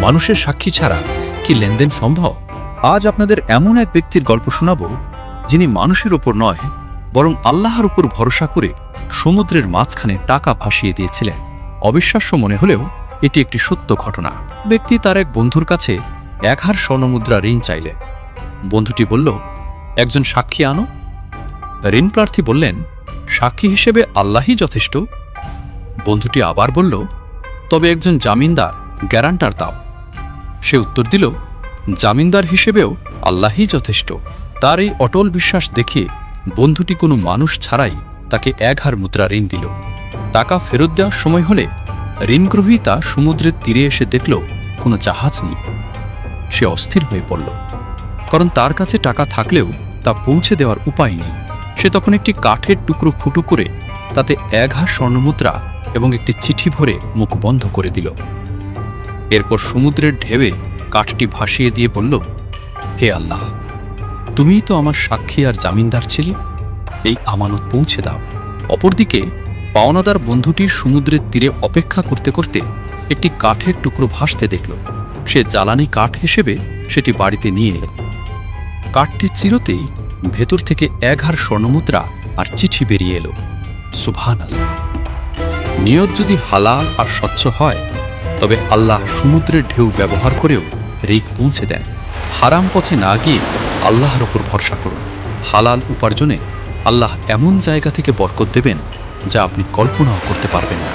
মানুষের সাক্ষী ছাড়া কি লেনদেন সম্ভব? আজ আপনাদের এমন এক ব্যক্তির গল্প শোনাব, যিনি মানুষের ওপর নয় বরং আল্লাহর উপর ভরসা করে সমুদ্রের মাঝখানে টাকা ভাসিয়ে দিয়েছিলেন। অবিশ্বাস্য মনে হলেও এটি একটি সত্য ঘটনা। ব্যক্তি তার এক বন্ধুর কাছে 1000 স্বর্ণমুদ্রা ঋণ চাইলে। বন্ধুটি বলল, একজন সাক্ষী আনো। ঋণ প্রার্থী বললেন, সাক্ষী হিসেবে আল্লাহই যথেষ্ট। বন্ধুটি আবার বলল, তবে একজন জামিনদার, গ্যারান্টার দাও। সে উত্তর দিল, জামিনদার হিসেবেও আল্লাহই যথেষ্ট। তার এই অটল বিশ্বাস দেখে বন্ধুটি কোনো মানুষ ছাড়াই তাকে 1000 মুদ্রা ঋণ দিল। টাকা ফেরত দেওয়ার সময় হলে ঋণগ্রহীতা সমুদ্রের তীরে এসে দেখল কোনো জাহাজ নেই। সে অস্থির হয়ে পড়ল, কারণ তার কাছে টাকা থাকলেও তা পৌঁছে দেওয়ার উপায় নেই। সে তখন একটি কাঠের টুকরো ফুটো করে তাতে 1000 স্বর্ণমুদ্রা এবং একটি চিঠি ভরে মুখ বন্ধ করে দিল। এরপর সমুদ্রের ঢেউয়ে কাঠটি ভাসিয়ে দিয়ে বলল, হে আল্লাহ, তুমিই তো আমার সাক্ষী আর জামিনদার ছিলে, এই আমানত পৌঁছে দাও। অপরদিকে পাওনাদার বন্ধুটি সমুদ্রের তীরে অপেক্ষা করতে করতে একটি কাঠের টুকরো ভাসতে দেখল। সে জ্বালানি কাঠ হিসেবে সেটি বাড়িতে নিয়ে এল। কাঠটি চিরতেই ভেতর থেকে 1000 স্বর্ণমুদ্রা আর চিঠি বেরিয়ে এলো। সুবহানাল্লাহ! নিয়ত যদি হালাল আর স্বচ্ছ হয়, তবে আল্লাহ সমুদ্রের ঢেউ ব্যবহার করেও রিক পৌঁছে দেন। হারাম পথে না গিয়ে আল্লাহর ওপর ভরসা করুন। হালাল উপার্জনে আল্লাহ এমন জায়গা থেকে বরকত দেবেন যা আপনি কল্পনাও করতে পারবেন না।